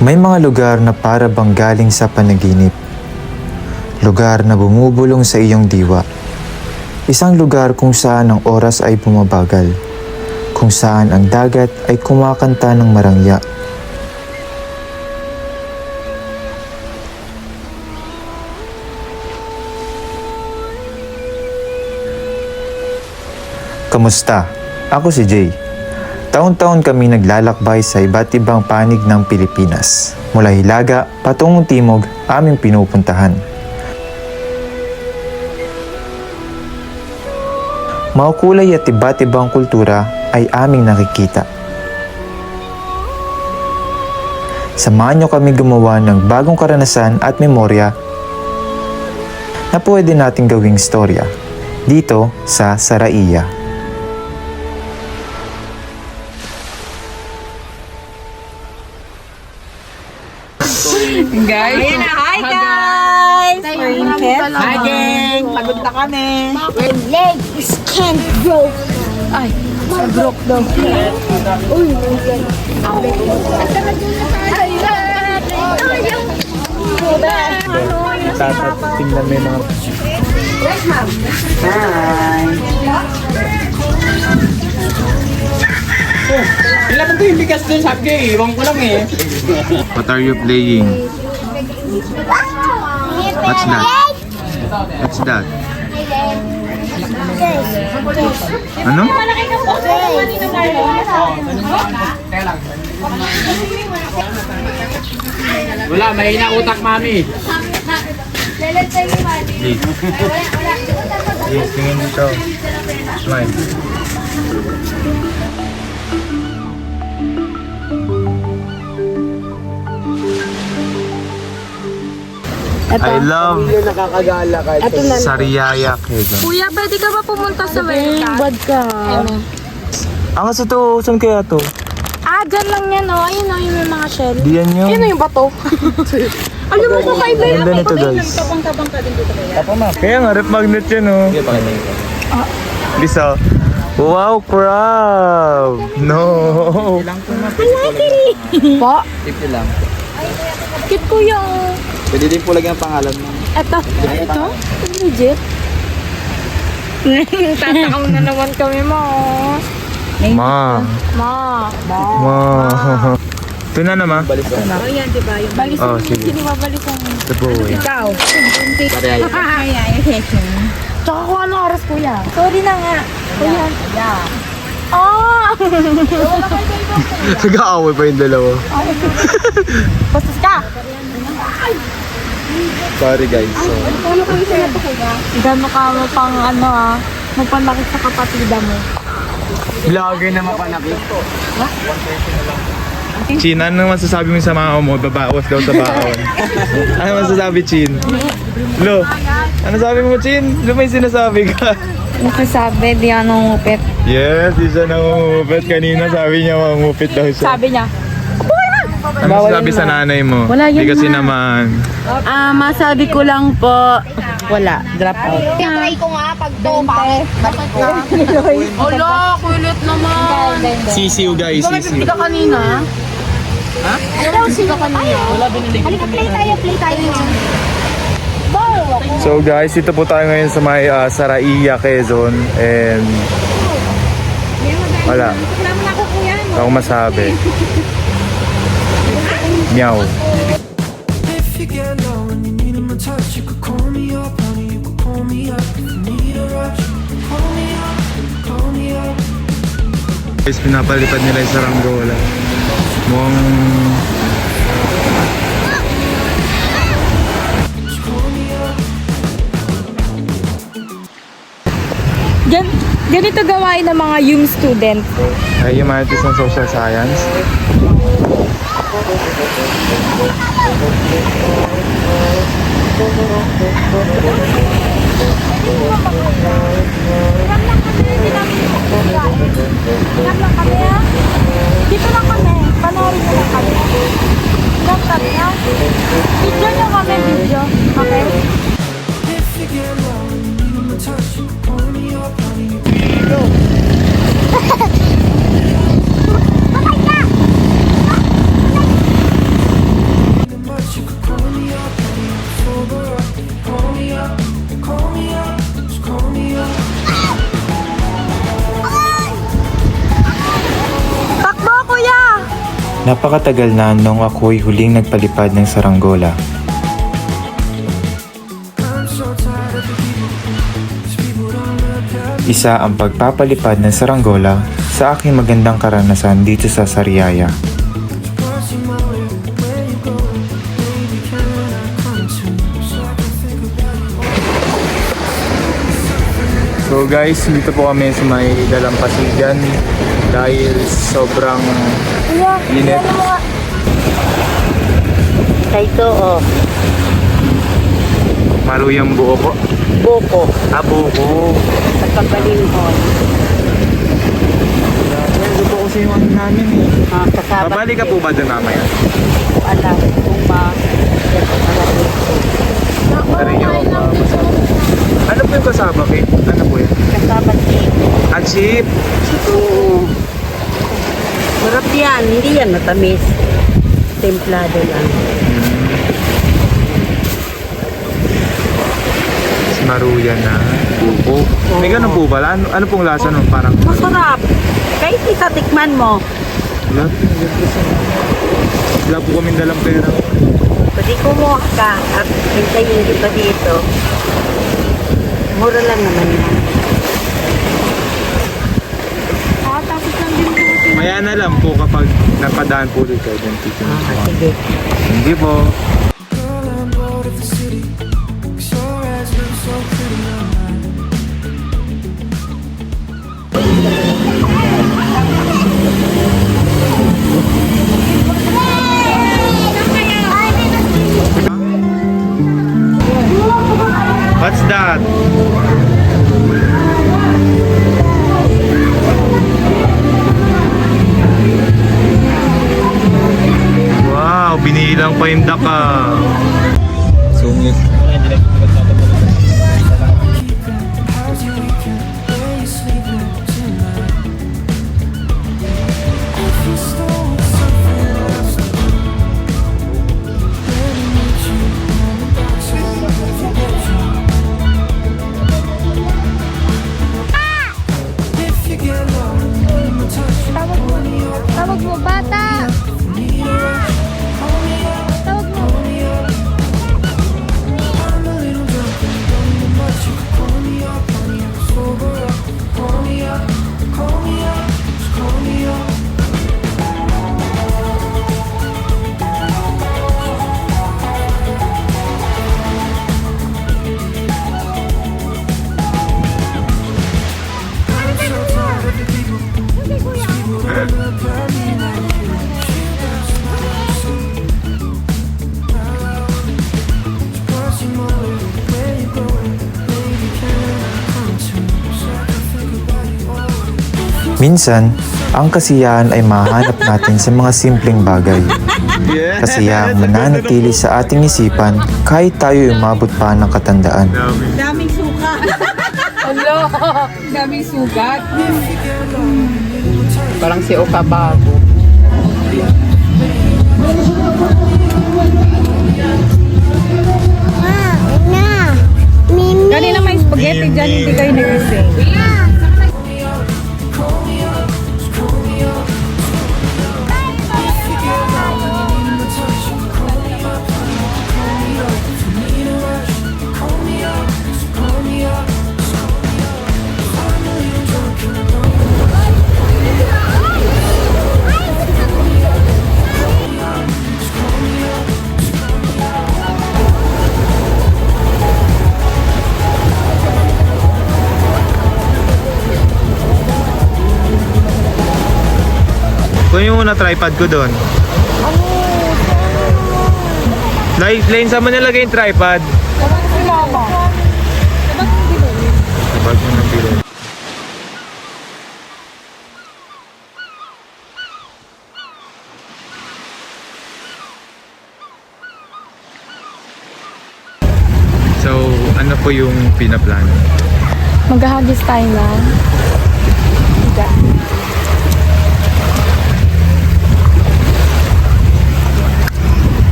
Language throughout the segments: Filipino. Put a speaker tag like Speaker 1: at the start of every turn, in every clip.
Speaker 1: May mga lugar na para bang galing sa panaginip. Lugar na bumubulong sa iyong diwa. Isang lugar kung saan ang oras ay bumabagal. Kung saan ang dagat ay kumakanta ng marangya. Kamusta? Ako si Jay. Taon-taon kami naglalakbay sa iba't ibang panig ng Pilipinas. Mula Hilaga patungong Timog, aming pinupuntahan. Makukulay at iba't ibang kultura ay aming nakikita. Samahan niyo kami gumawa ng bagong karanasan at memorya na pwede nating gawing storya dito sa Saraiya.
Speaker 2: Guys,
Speaker 3: Hi guys!
Speaker 2: Hi gang! Pagod na kami.
Speaker 3: My leg is can't broke.
Speaker 2: Ay, broke daw.
Speaker 3: Uy,
Speaker 1: Tingnan mo yung mga...
Speaker 2: Ilan ba yung bigas dun sa gay? Iwan ko lang eh.
Speaker 1: What are you playing? What's that? What's that? Ano?
Speaker 2: Wala, mahina utak mami.
Speaker 1: Please. Please, tingin dito. Smile. I love Sariaya, Quezon.
Speaker 4: Kuya, pwede ka ba pumunta sa Welcome?
Speaker 2: Bad ka.
Speaker 1: Ang sa to, saan kaya to?
Speaker 4: Ah, dyan lang yan, oh. Ayun, oh, yung may mga shell.
Speaker 1: Diyan yun.
Speaker 4: Ayun, yung bato. Alam mo ko, kaiba yun.
Speaker 1: Ganda nito, guys.
Speaker 4: Tabang-tabang ka din dito, kaya.
Speaker 1: Kaya nga, rep magnet yan, oh. Bisa. Wow, crab! No!
Speaker 4: Po?
Speaker 2: Tip lang.
Speaker 4: Cute, kuya, oh.
Speaker 2: Pwede din po lagyan ang pangalan mo.
Speaker 4: Eto. Ito? Legit? Tatakaw na naman kami, mo.
Speaker 1: Ma!
Speaker 4: Ma.
Speaker 1: Ma! Ito na naman.
Speaker 2: Balis ko.
Speaker 4: Oh, yan, diba? Yung balisan
Speaker 1: Oh,
Speaker 4: mo.
Speaker 1: sige.
Speaker 4: Hindi mabalisan mo.
Speaker 1: Ito po, eh.
Speaker 4: Ikaw.
Speaker 2: Pare
Speaker 4: Tsaka kung ano oras, kuya. Sorry na nga. Kuya. Oh!
Speaker 1: Nag-aaway pa yung dalawa.
Speaker 4: Bastos ka!
Speaker 1: Sorry, guys. So,
Speaker 4: Gano'n ka mo pang ano magpanakit sa kapatida mo.
Speaker 2: Vlogger na mapanakit.
Speaker 1: Chin, ano masasabi mo sa mga mo? Babawas daw sa baon. Ano masasabi, Chin? Lo, ano sabi mo, Chin? Lo, may sinasabi ka.
Speaker 4: Nasasabi, di ano ngupit.
Speaker 1: Yes, di siya nangungupit. Kanina sabi niya mangupit daw siya.
Speaker 4: Sabi niya,
Speaker 1: Ano masasabi sa nanay mo?
Speaker 4: Wala yun,
Speaker 1: Di kasi
Speaker 4: ma.
Speaker 1: naman.
Speaker 4: masabi ko lang po, wala, drop out.
Speaker 3: try ko nga pag to, bakit? Bakit ka?
Speaker 4: Ala, kulit naman.
Speaker 1: Sisiw, guys. Sisiw.
Speaker 4: Ka kanina?
Speaker 3: Hello, sino ka kanina? Halika, play tayo.
Speaker 1: So guys, ito po tayo ngayon sa may Saraiya, Quezon. And wala. Wala akong masabi. Meow.
Speaker 5: If you get low and you need my touch, you could call me up, honey, you could call me up. If you need a rush, you could call me up.
Speaker 1: Guys, pinapalipad nila yung saranggola. Mukhang...
Speaker 4: Ganito gawain ng mga yung student.
Speaker 1: ay, humanities and social science.
Speaker 4: Dito lang kami. Panoorin nyo lang kami. Lang kami ha. Video nyo kami, video. Okay?
Speaker 5: If you get low and you need my touch, you could call me up, honey, you could
Speaker 1: Napakatagal na nung ako'y huling nagpalipad ng saranggola.
Speaker 5: I'm so tired of the people. These people don't look at
Speaker 1: Isa ang pagpapalipad ng saranggola sa aking magandang karanasan dito sa Sariaya.
Speaker 5: crossing my way. Where you going? Baby, can I come too? So I can think about you.
Speaker 1: So guys, dito po kami sa may Dalampasigan dahil sobrang init.
Speaker 3: Ito, oh.
Speaker 1: Maruyang buo po.
Speaker 3: Boko.
Speaker 1: Buko.
Speaker 3: Sa Kabalingon.
Speaker 1: Ito po kasi yung ano namin eh.
Speaker 3: Kasama.
Speaker 1: Babalik ka po ba doon mamaya?
Speaker 3: Alam kung ba.
Speaker 1: Ano po yung kasama kay? Ano po yan?
Speaker 3: Kasama din.
Speaker 1: Ah, chip.
Speaker 3: Oo. Sarap yan. Hindi yan matamis. Templado lang.
Speaker 1: Maruyan na. Buko. May ganun po ba? Ano pong lasa nun? Parang
Speaker 3: Masarap. Kahit isa tikman mo.
Speaker 1: wala po kaming dalang pera.
Speaker 3: Pwede kumuha ka at hintayin kita dito. Mura lang naman yan.
Speaker 4: Tapos lang din po.
Speaker 1: Maya na lang po kapag napadaan po ulit kayo dyan.
Speaker 3: Sige.
Speaker 1: Hindi po.
Speaker 5: Girl, I'm bored of the city. 'Cause your eyes look so pretty online.
Speaker 1: What's that? Wow, binilang pa yung daka. Sungit.
Speaker 5: How's your weekend? Where you sleeping tonight? If you stole something else, let me meet you on the dark side of your bedroom. If you get lost, I'ma touch you.
Speaker 4: Tawag mo, bata!
Speaker 5: Need a rush. Call me up,
Speaker 4: Tawag mo.
Speaker 5: call me up. I'm a little drunk and don't need much. You can call me up, honey, I'm sober up. Call me up, call me up, just call me up. I'm so tired of the people. These people don't look at me like you. That's not just crossing my way. Where you going? Baby, can I come too? So I can think about you always.
Speaker 1: Minsan, ang kasiyahan ay mahanap natin sa mga simpleng bagay. Kasiyahang mananatili sa ating isipan kahit tayo umabot pa ng katandaan.
Speaker 3: Daming suka.
Speaker 2: Daming sugat. Parang si Okabago. Kanina may spaghetti dyan, hindi kayo nagising.
Speaker 5: Call me up, just call me up. If you get lost and you need my touch, you can call me up, honey, call me up. If you need a rush, call me up, just call me up, just call me up. If I'm a little drunk and I don't know what you call me up, just call me up.
Speaker 1: Kunin mo muna tripod ko doon. Lane, saan mo nilagay yung tripod? Tripod mo ng bilog. So, ano po yung pinaplano?
Speaker 4: Maghahagis tayo na.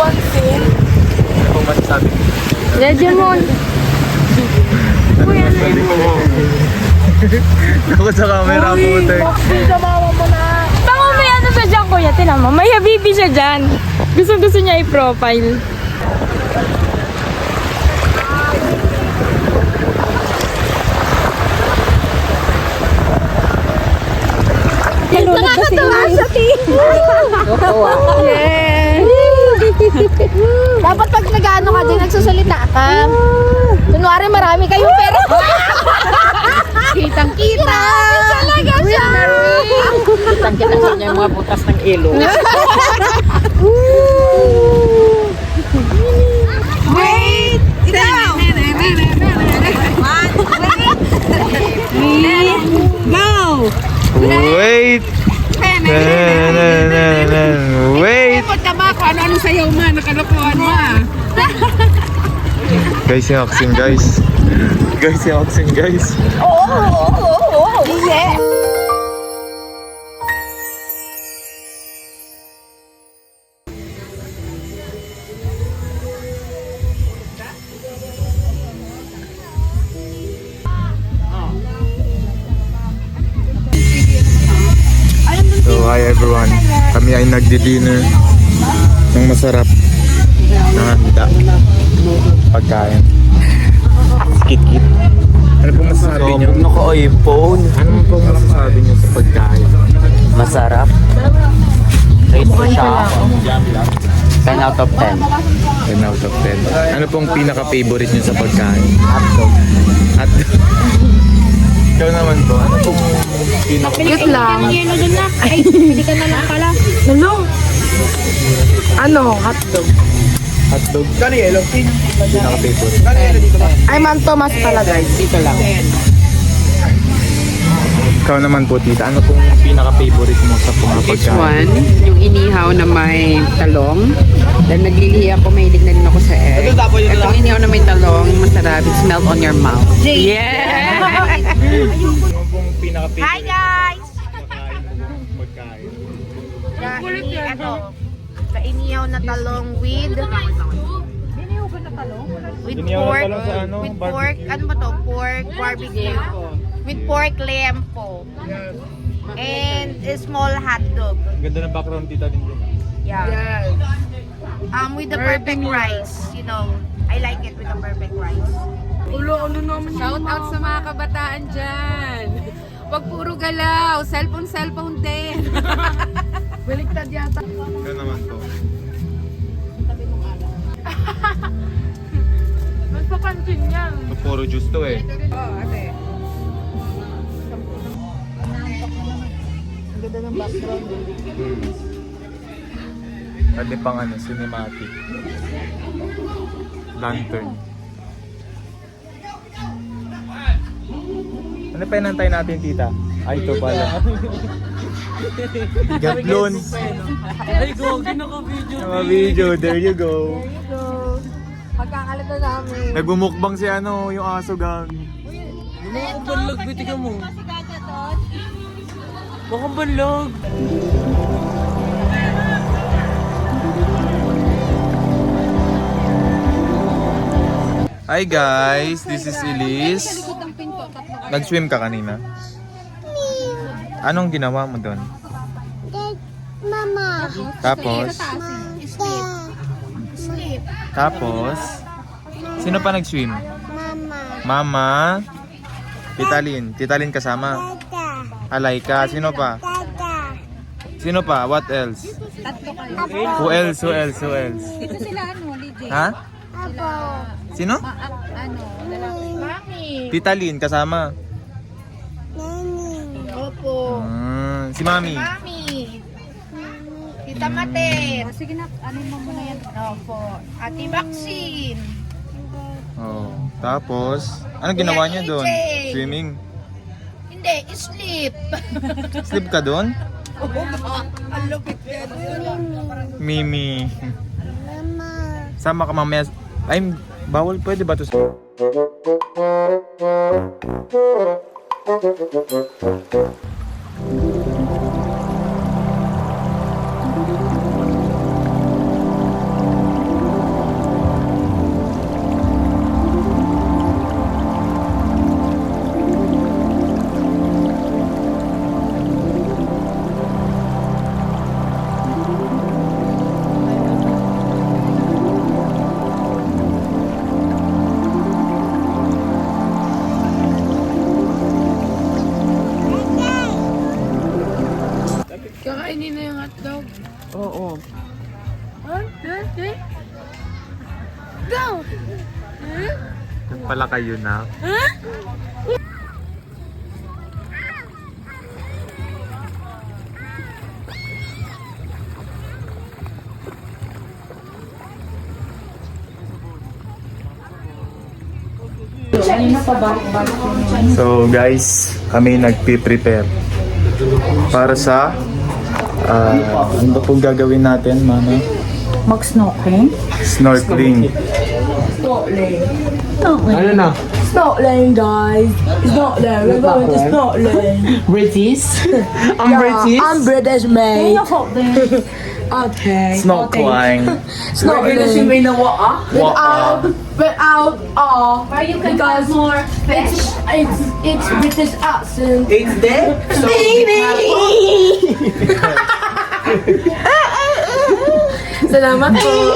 Speaker 1: Ano pong masasabi?
Speaker 4: Legend mo.
Speaker 1: Ano masasabi ko? Takot sa camera, putek.
Speaker 4: Baka may ano siya dyan, kuya. Tinan mo. May habibi siya dyan. Gusto niya i-profile. Nakakatawa siya, Yes!
Speaker 3: Dapat pag nag-ano ka dyan, nagsasalita ka. Kunwari marami kayong pera. Kitang-kita. Talaga siya.
Speaker 2: Kitang-kita sa niya yung mga butas ng ilo.
Speaker 3: Wait! Ikaw!
Speaker 1: Wait! Wait!
Speaker 2: Pagkaba ko, ano-ano sa'yo ma, nakalokohan mo ah.
Speaker 1: Guys, yung action, guys. Guys, yung action, guys.
Speaker 3: Yeah.
Speaker 1: So, hi everyone. Kami ay nagdi-dinner ng masarap na handa. Pagkain. Kit-kit. Ano pong masasabi niyo?
Speaker 6: Naka-iPhone.
Speaker 1: Ano pong masasabi niyo sa pagkain?
Speaker 6: Masarap. Tasty siya. 10 out of 10.
Speaker 1: 10 out of 10. Ano pong pinaka-favorite niyo sa pagkain?
Speaker 6: Hotdog.
Speaker 1: Hotdog. Ikaw naman po. Ano pong
Speaker 4: Cute lang. Ay, hindi ka na lang pala. Ano? Hotdog.
Speaker 1: hotdog?
Speaker 2: Kano yelo?
Speaker 1: Pinaka-favorite.
Speaker 2: Kano yelo dito ba?
Speaker 4: Ay, Ma'am Thomas pala, guys.
Speaker 2: Dito lang.
Speaker 1: Ikaw naman po, tita. Ano pong pinaka-favorite mo sa mga
Speaker 7: This
Speaker 1: pagkain?
Speaker 7: one, yung inihaw na may talong. Dahil naglilihi ako, mahilig na rin ako sa egg.
Speaker 2: Ito tapo yun
Speaker 7: Itong inihaw na may talong, masarap. It melt on your mouth. Yeah!
Speaker 1: Ano pong pinaka-favorite?
Speaker 3: Hi guys!
Speaker 1: Pagkain.
Speaker 3: Kainiyaw na talong with
Speaker 1: Inihaw na
Speaker 3: pork.
Speaker 1: talong sa ano?
Speaker 3: With pork. Ano ba to? Pork barbecue. With pork lempo. And a small hot dog.
Speaker 1: Ganda ng background, tita din din.
Speaker 3: Yeah. With the perfect rice. You know, I like it with the perfect rice.
Speaker 7: Shout out sa mga kabataan dyan. Wag puro galaw. Cellphone din.
Speaker 1: Ikaw naman po.
Speaker 4: Magpapansin yan.
Speaker 1: Ito puro juice to eh. Pwede pang ano, cinematic. Lantern. Ano pa inantay natin, tita? Ay, ito pala. Gatlon.
Speaker 2: Ay, go, ginaka-video.
Speaker 1: Naka-video, there you go.
Speaker 4: Pagkakalat na namin.
Speaker 1: Nagbumukbang si ano, yung aso gang.
Speaker 2: Mga banlog, bitigan mo. Baka banlog.
Speaker 1: Hi guys, this is Elise. Nag-swim ka kanina? Anong ginawa mo doon?
Speaker 3: Mama.
Speaker 1: Tapos? Tapos? Sino pa nag-swim? Mama. Tita Lin kasama? Alaika. Sino pa? Sino pa? What else? Who else? Who else? Who else?
Speaker 7: Ito sila Lydia.
Speaker 1: Ha? Sino?
Speaker 3: Mami.
Speaker 1: Tita Lin kasama?
Speaker 3: Opo.
Speaker 1: Si Mami?
Speaker 3: Mami. Tita Mater.
Speaker 7: Sige na, ano mo muna yan?
Speaker 3: Opo. Ate Maxine.
Speaker 1: Oh. Tapos, ano ginawa niya doon? Swimming?
Speaker 3: Hindi, sleep.
Speaker 1: Sleep ka doon?
Speaker 3: Ang lupit yan.
Speaker 1: Mimi. Sama ka mamaya. Ay, bawal. Pwede ba ito? pala kayo na. So guys, kami nagpi-prepare para sa ano ba pong gagawin natin, Mama?
Speaker 4: Mag-snorkeling?
Speaker 1: Snorkeling.
Speaker 2: Ano na?
Speaker 4: Snorkeling, guys. Snorkeling. We're going to snorkeling.
Speaker 2: British? I'm British?
Speaker 4: I'm British, mate. Okay.
Speaker 1: Snorkeling.
Speaker 4: Snorkeling. Without because more fish. It's British accent.
Speaker 2: It's there? So,
Speaker 4: Salamat po.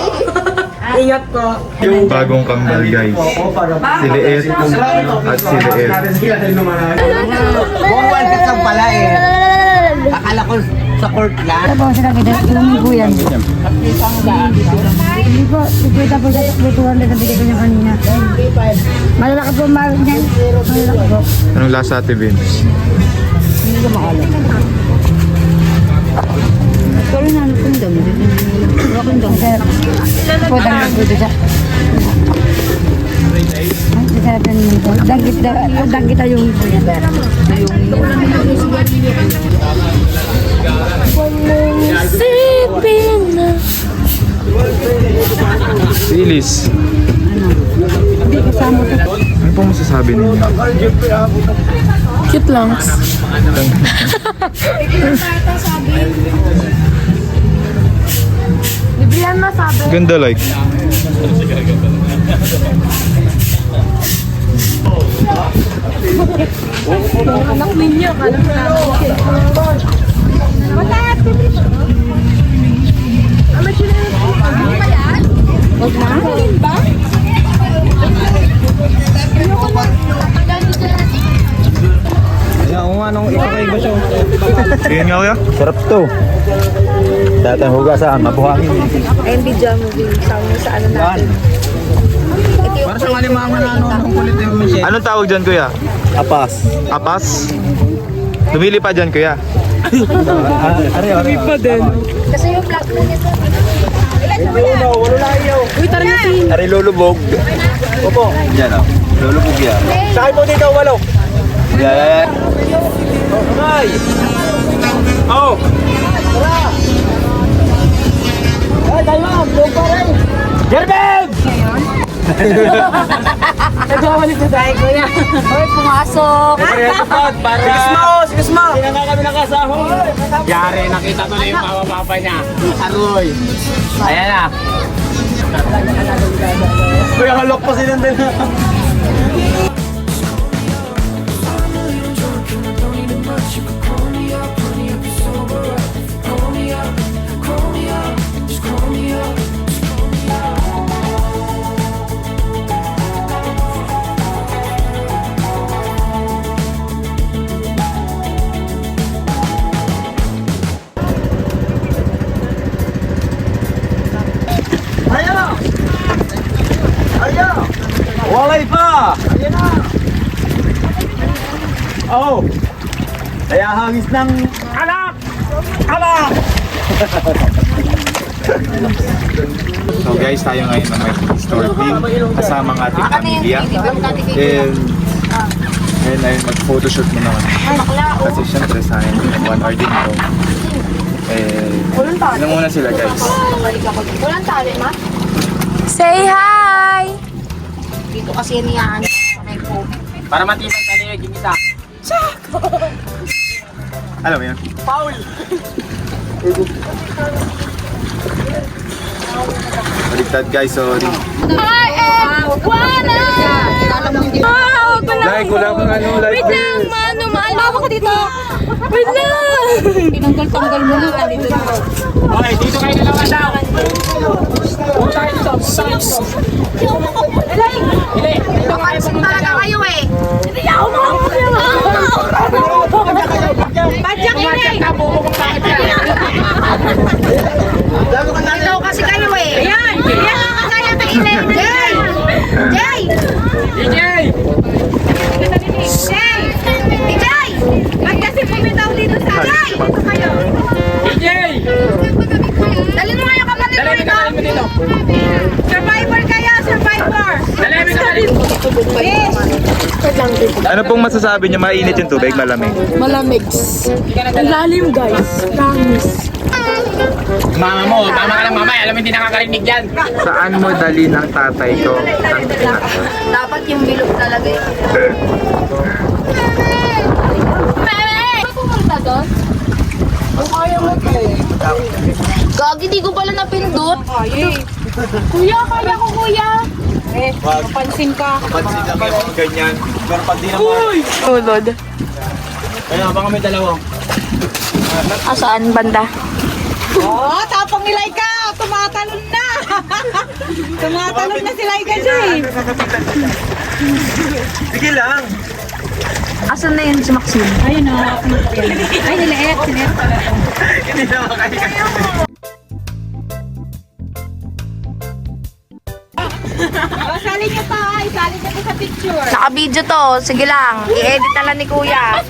Speaker 4: Ingat po.
Speaker 1: Yung bagong kambal guys. Si Liet at si Liet.
Speaker 2: Buwan ka lang pala eh. Akala ko sa court lang.
Speaker 8: Ito po sila kita, lumigo yan. Hindi po, kita po sa 200 na bigay ko niya kanina. Malalaki po marin yan. Malalaki po.
Speaker 1: Anong lasa, Ate Vince?
Speaker 8: Pero na ano kung dami. Wala kong dami. Po, dami po siya. Ang sarap yan nito. Dagit tayo yung po yan.
Speaker 1: Silis.
Speaker 8: Hindi kasama ko.
Speaker 1: Ano pong masasabi ninyo?
Speaker 4: Cute lang. Bibihan masabi.
Speaker 1: Ganda like.
Speaker 4: Anak ninyo, anak namin.
Speaker 1: Tingin nga kuya?
Speaker 6: Sarap to. Datang hugasan, mabuhangin.
Speaker 3: Ayun, video movie. Sama sa ano natin. Ito yung
Speaker 2: Para sa malimangan na ano, ang kulit yung Michelle.
Speaker 1: Anong tawag dyan kuya?
Speaker 6: Apas.
Speaker 1: Apas? Lumili pa dyan kuya?
Speaker 3: kasi yung vlog mo nito.
Speaker 6: Ari lulubog. Opo. Yan o. Lulubog yan.
Speaker 2: Sakay po dito, walo.
Speaker 6: Yan.
Speaker 2: Ay! Oh! Ay, tayo ma'am! Buong pa rin! Gerbeg!
Speaker 4: Nagwawalik na tayo, kuya.
Speaker 3: Hoy, pumasok!
Speaker 2: Sigas mo! Hindi na nga kami nakasahod! Yari, nakita ko na yung papa niya. Aroy!
Speaker 6: Ayan na.
Speaker 2: Kuya, halok pa silang dala.
Speaker 6: Walay pa! Ayan na! Oh! Kaya hangis ng anak! Anak!
Speaker 1: So guys, tayo ngayon ng snorkeling kasama ng ating pamilya. And ayun, mag-photoshoot muna kami. Kasi syempre sa akin, 1 hour din ito. Ano muna sila guys?
Speaker 3: Walang tali, ma?
Speaker 4: Say hi!
Speaker 3: Dito kasi yan may po.
Speaker 2: Para matibay sa liwag yung isa.
Speaker 1: Alam mo yan? Baligtad guys, sorry. Like, wala kang ano, like
Speaker 4: Wait lang, mano, maalala ko dito. Wait lang!
Speaker 3: Tinanggal-tanggal mo na dito.
Speaker 2: Okay, dito kayo dalawa daw. Punta kayo dito.
Speaker 3: Tumansing talaga kayo eh.
Speaker 4: Hindi ako makakulang.
Speaker 3: Badyak yun eh. Ikaw kasi kayo eh. Ayan! Ayan ang kasaya ng ilay. Jay! Jay!
Speaker 6: Ano pong masasabi niyo? Mainit yung tubig, malamig?
Speaker 4: Malamig. Ang lalim guys. Promise.
Speaker 2: Mama mo, mama ka lang mamay. Alam mo hindi nakakarinig yan.
Speaker 1: Saan mo dali ng tatay ko?
Speaker 3: Dapat yung bilog talaga yun. Pumunta doon? Gagi, di ko pala napindot. Kuya, kaya ko kuya.
Speaker 6: Pansin lang yung ganyan. Pero pag di naman...
Speaker 4: Ulod.
Speaker 6: Kaya baka may dalawa.
Speaker 4: Saan banda?
Speaker 8: Oh, tapang ni Laika. Tumatalon na. Tumatalon na si Laika siya eh.
Speaker 6: Sige lang.
Speaker 4: Asan na yun si Maxine?
Speaker 8: Ayun o. Ay, nilaet.
Speaker 6: Hindi naman kaya.
Speaker 8: Sali niyo pa. Sali niyo pa sa picture.
Speaker 3: Naka-video to. Sige lang. I-edit na lang ni kuya.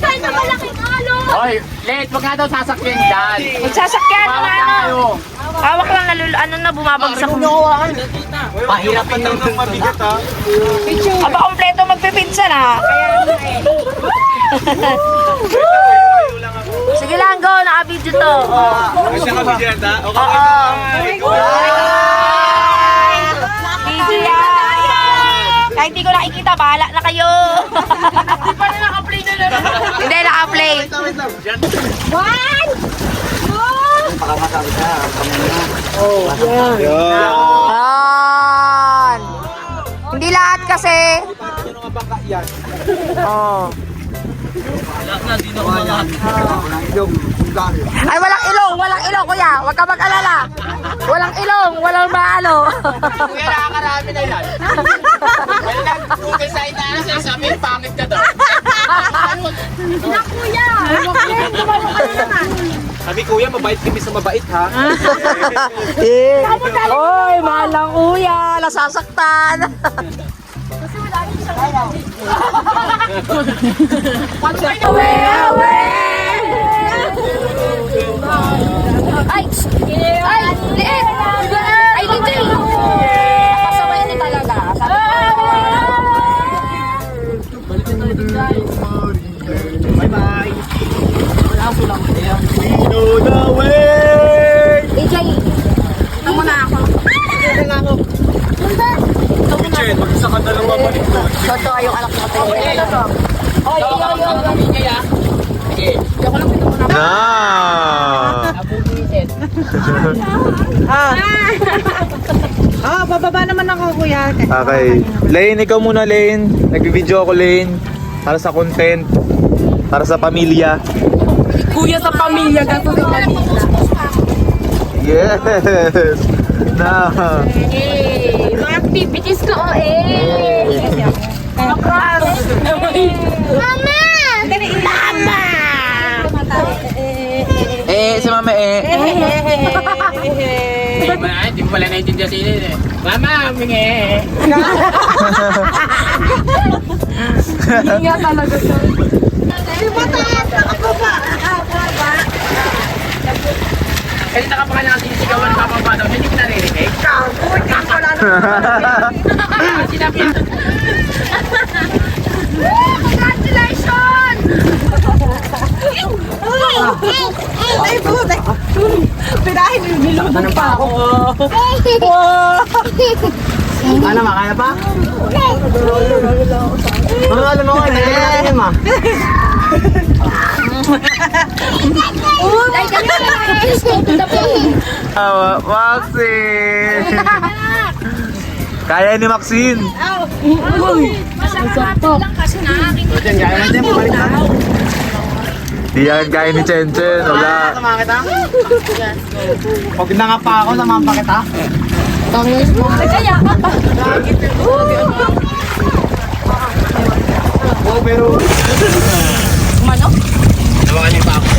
Speaker 2: Hoy, late, wag nga daw sasakyan dyan.
Speaker 3: Magsasakyan
Speaker 2: Bawat
Speaker 3: na
Speaker 2: lang
Speaker 3: ano.
Speaker 2: kayo.
Speaker 3: Hawak lang ano na bumabagsak.
Speaker 6: Pahirapan lang ng mabigat ha.
Speaker 3: Aba, kompleto magpipinsan ha. Sige lang, go. Naka-video to. Oh.
Speaker 6: Kasi nakabigat ha?
Speaker 3: Oo. Video yan. Kahit hindi ko nakikita, bahala na kayo. Hindi pa na naka-play na lang. Hindi, naka-play. Yan. Hindi lahat kasi. Oh. Ay, walang ilong, kuya. Huwag ka mag-alala. Walang ilong, walang maalo.
Speaker 2: Kuya, nakakarami na yan. Kaya lang, kukay sa itaas, sabi, pangit ka daw.
Speaker 6: Sabi kuya, mabait kami sa mabait ha.
Speaker 3: Oy, mahal lang kuya. Nasasaktan. Ay! Ay! Liit! Ay, DJ! Napasabay niyo talaga.
Speaker 6: Bye-bye. Know the way.
Speaker 3: DJ! Ito muna ako.
Speaker 6: Chen, mag-isa ka na lang babalik doon.
Speaker 3: Toto, yung anak mo. Oy,
Speaker 6: Na!
Speaker 8: Bababa naman ako kuya.
Speaker 6: Okay. Lane, ikaw muna Lane. Nagbibideo ako Lane. Para sa content. Para sa pamilya.
Speaker 7: Kuya sa pamilya, gato sa pamilya.
Speaker 6: Yes! Na!
Speaker 3: mga activities ko, Mama! Mama!
Speaker 6: Si mama
Speaker 2: Hindi mo pala naintindihan si Ilin eh. Mama, mingi.
Speaker 7: Hindi nga talaga siya.
Speaker 2: Kasi naka pa ka nakasisigawan papaba daw. Hindi ko naririnig. Sinabi yan.
Speaker 3: Congratulations!
Speaker 8: Ay, puta. Pinahin, nilubog pa ako.
Speaker 2: Ano, makaya pa? Ano, alam mo, kaya ma.
Speaker 6: Maxine! Kaya ni Maxine!
Speaker 3: lang kasi nakakita.
Speaker 2: Kaya mo dyan, bumalik na.
Speaker 6: Di yan kaya ni Chen Chen. Wala.
Speaker 2: Sama kita? Pag nga pa ako, sama pa kita.
Speaker 3: Kaya ka pa.
Speaker 6: Oh, pero...
Speaker 3: Manok?
Speaker 2: Nawakan niyo pa ako.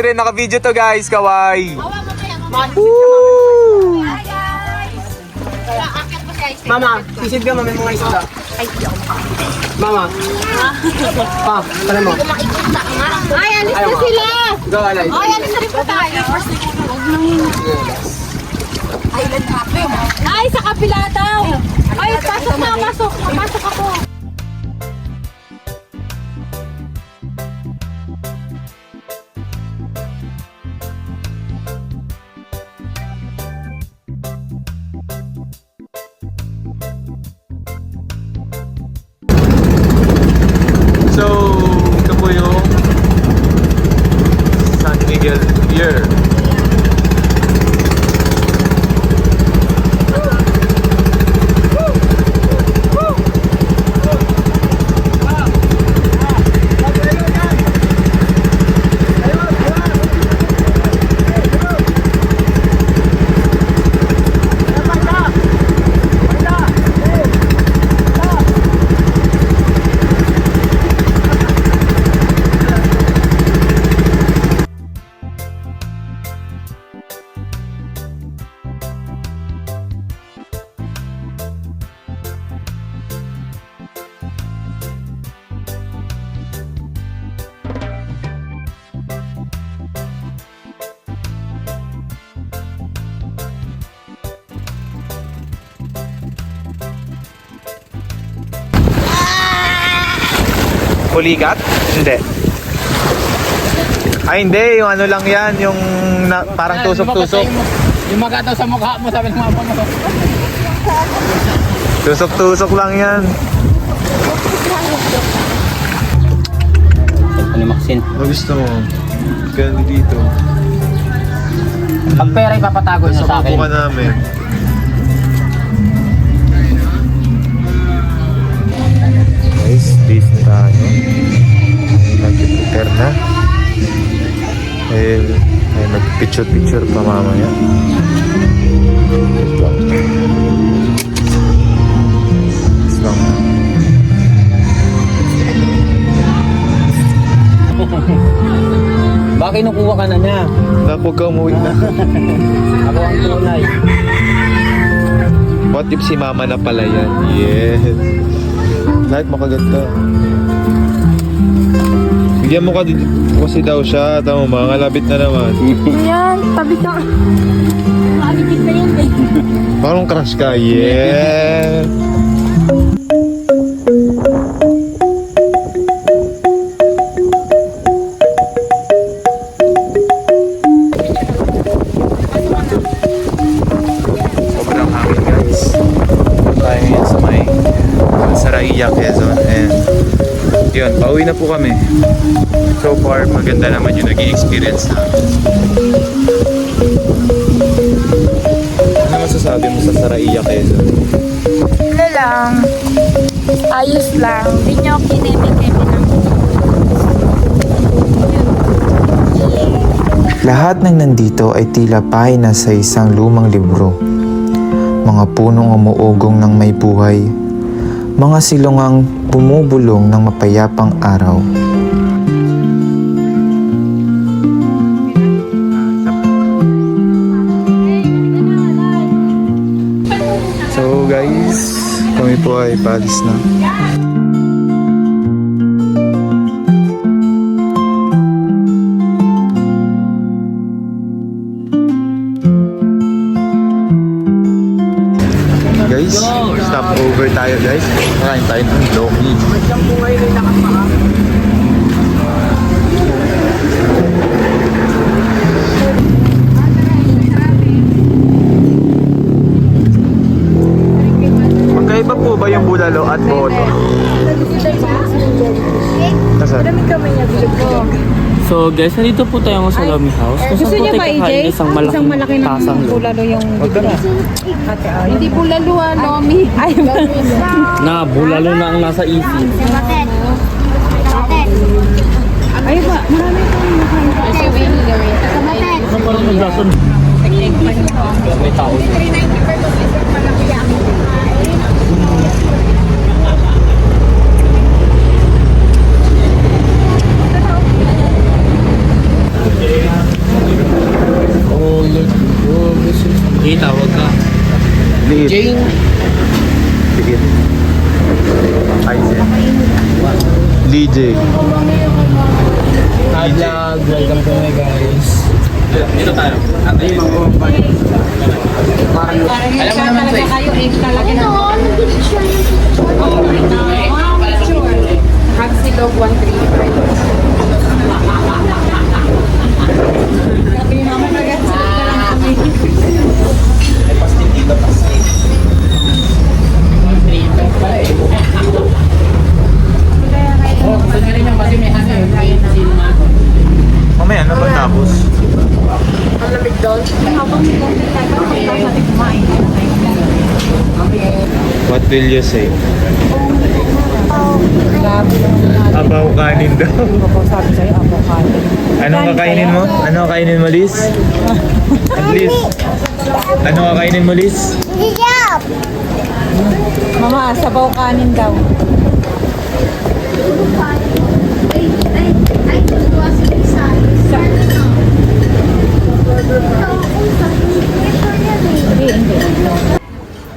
Speaker 6: Rin, naka-video to guys, kawai.
Speaker 2: Mama, sisip ka, may mga isda.
Speaker 3: Ay, di ako
Speaker 2: Mama. Pa, tala mo.
Speaker 3: makikita nga. Ay, alis na sila.
Speaker 2: Go, alay.
Speaker 3: Ay, alis na rin po tayo. Island happy. Ay, sa kapila daw. Ay, pasok na, pasok. Pasok ako.
Speaker 6: Beer. Pulikat? Hindi. Ay hindi, yung ano lang yan, yung parang tusok-tusok.
Speaker 2: Yung magataw sa mukha mo, sabi ng mama mo.
Speaker 6: Tusok-tusok lang yan.
Speaker 2: Ano ni Maxine?
Speaker 6: Ano gusto mo? Gano'n dito.
Speaker 2: Pag pera ipapatago niya sa akin.
Speaker 6: Sa namin. Guys, beef tayo. Nag-prepare na. Ay mag-picture-picture pa mamaya. Wait lang. Wait lang.
Speaker 2: Bakit kinukuha ka na niya?
Speaker 6: Huwag ka umuwi na.
Speaker 2: Ako ang tunay.
Speaker 6: What if si mama na pala yan? Yes. Like makaganda. Bigyan mo ka kasi daw siya. Tama mga labit na naman.
Speaker 4: Ayan, tabi ka. Nakabigit na yan eh.
Speaker 6: Parang crush ka. Yeah. Sobrang hangin guys. Tayo ngayon sa may Saraiya, Quezon. And yun, pauwi na po kami. So far, maganda naman yung naging experience namin. Ano masasabi mo sa Saraiya, Quezon?
Speaker 4: Ano lang. Ayos lang. Hindi nyo kinemi-kemi ng
Speaker 1: Lahat ng nandito ay tila pahina sa isang lumang libro. Mga punong umuugong ng may buhay. Mga silungang bumubulong ng mapayapang araw. So guys, kami po ay paalis na. Guys, stop over tayo guys. Kakain tayo ng Loki. Magkaiba po ba yung bulalo at boto? Nasaan?
Speaker 9: So guys, nandito po tayo sa Lomi House. Kung saan po tayo kakain isang malaking tasang bulalo yung
Speaker 7: Hindi bulalo Lomi.
Speaker 9: na bulalo na ang nasa isip.
Speaker 8: Ay ba, marami kang makain.
Speaker 9: Ano parang naglason? May tao. Hey, tawag ka.
Speaker 6: Liit.
Speaker 2: Jane.
Speaker 6: Liit. Aizen. DJ.
Speaker 2: Hi vlog. Welcome to my guys.
Speaker 9: Dito tayo.
Speaker 2: Alam mo naman ito
Speaker 7: Hugs ni Dog 135.
Speaker 6: Mamaya na ba tapos? quesadillas eh. Abaw kanin daw. Anong kakainin mo? Anong kakainin mo, Liz? At Liz? Anong kakainin mo, Liz?
Speaker 4: Mama, sabaw kanin daw.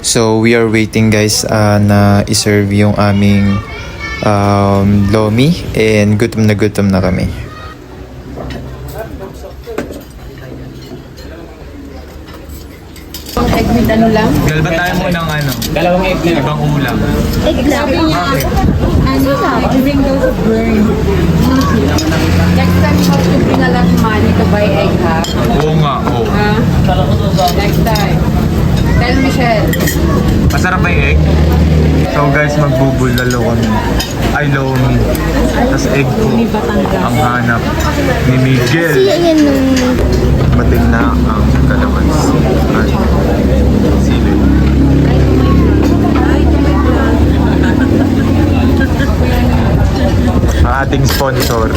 Speaker 1: So we are waiting guys na iserve yung aming lomi and gutom na kami.
Speaker 7: Egg with ano lang?
Speaker 6: Galba tayo mo ng ano?
Speaker 2: Dalawang egg na.
Speaker 6: Ibang ulam.
Speaker 7: Sabi niya, ano lang, bring those to burn. Next time, you have to bring a lot of money to buy egg, ha?
Speaker 6: Oo nga, oo.
Speaker 7: Ha? Next time. Tell Michelle.
Speaker 6: Masarap ba yung egg? So guys, magbubulalo kami. Ay, lomi. Tapos egg ko. Ang hanap ni Miguel. Matin na ang kalamansi. Ay, sili. Ang ating sponsor.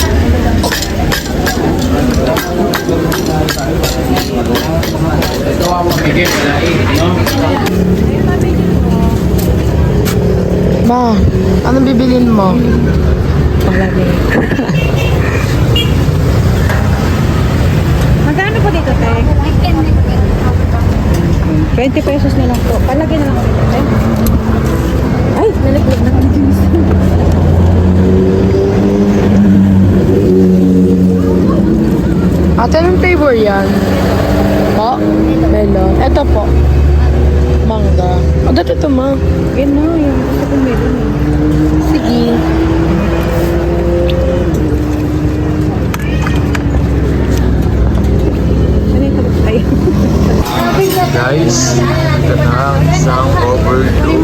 Speaker 8: Ma, anong bibilin mo?
Speaker 4: Magkano po dito, te? 20 pesos na lang po. Palagay na lang po dito, te. Ay, nalaglag na kami dito.
Speaker 8: Ate, anong flavor yan? Po? Melon. Ito po. Mangga. O, dito ito, ma.
Speaker 4: Yan na, yung gusto ko meron eh.
Speaker 8: Sige.
Speaker 4: Ano yung tapos tayo?
Speaker 6: Guys, ito na ang isang overload.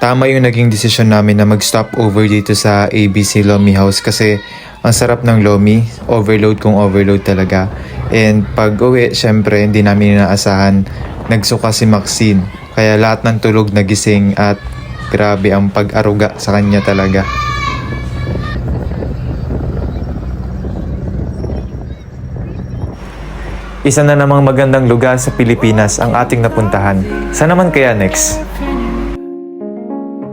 Speaker 1: Tama yung naging desisyon namin na mag-stop over dito sa ABC Lomi House kasi ang sarap ng lomi, overload kung overload talaga. And pag uwi, syempre hindi namin inaasahan, nagsuka si Maxine. Kaya lahat ng tulog nagising at grabe ang pag-aruga sa kanya talaga. Isa na namang magandang lugar sa Pilipinas ang ating napuntahan. Saan naman kaya next?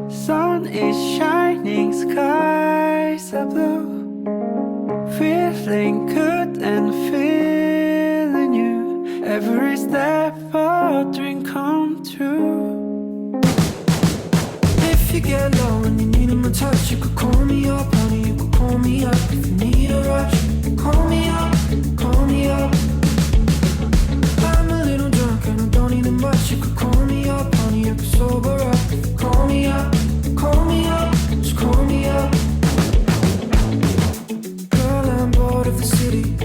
Speaker 5: Sun is shining, skies are blue. Feeling good and feeling you. Every step a dream come true. If you get low and you need my touch, you could call me up, honey, you could call me up. If you need a rush, call me up, call me up. I'm a little drunk and I don't need much. You could call me up, honey, you could sober up. Call me up, just call me up. Girl, I'm bored of the city,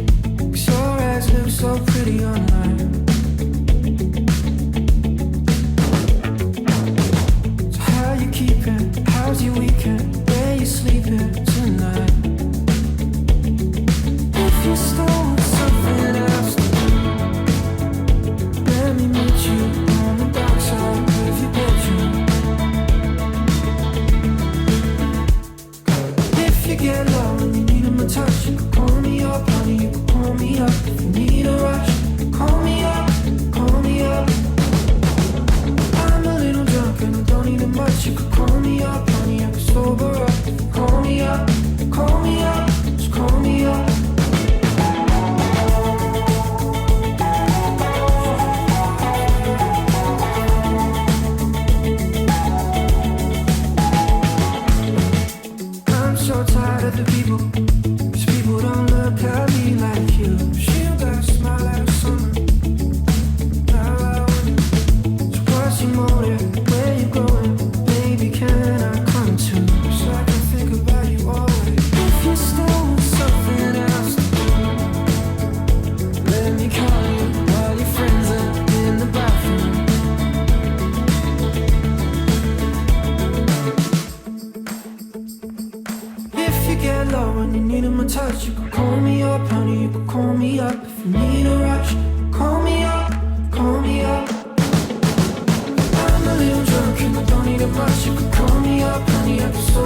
Speaker 5: 'cause your eyes look so pretty online. So how you keeping? How's your weekend? Where you sleeping tonight? If you stole something else, let me meet you on the dark side of your bedroom. If you get low and you need my touch, you can call me up, honey, you can call me up. If you need a rush, call me up, call me up. I'm a little drunk and I don't need much. You can call me up, honey, you can sober up. Call me up, just call me up. I'm so tired of the people, 'cause people don't look at me like you. She got a smile like a summer. Now I wonder, so what's your motive? Where you going? Baby, can I come too? So I can think about you always. If you stole something else, let me call you while your friends are in the bathroom. low and you need my touch, you can call me up, honey, you can call me up. If you need a rush, call me up, call me up. I'm a little drunk and I don't need a much, you can call me up, honey, I can so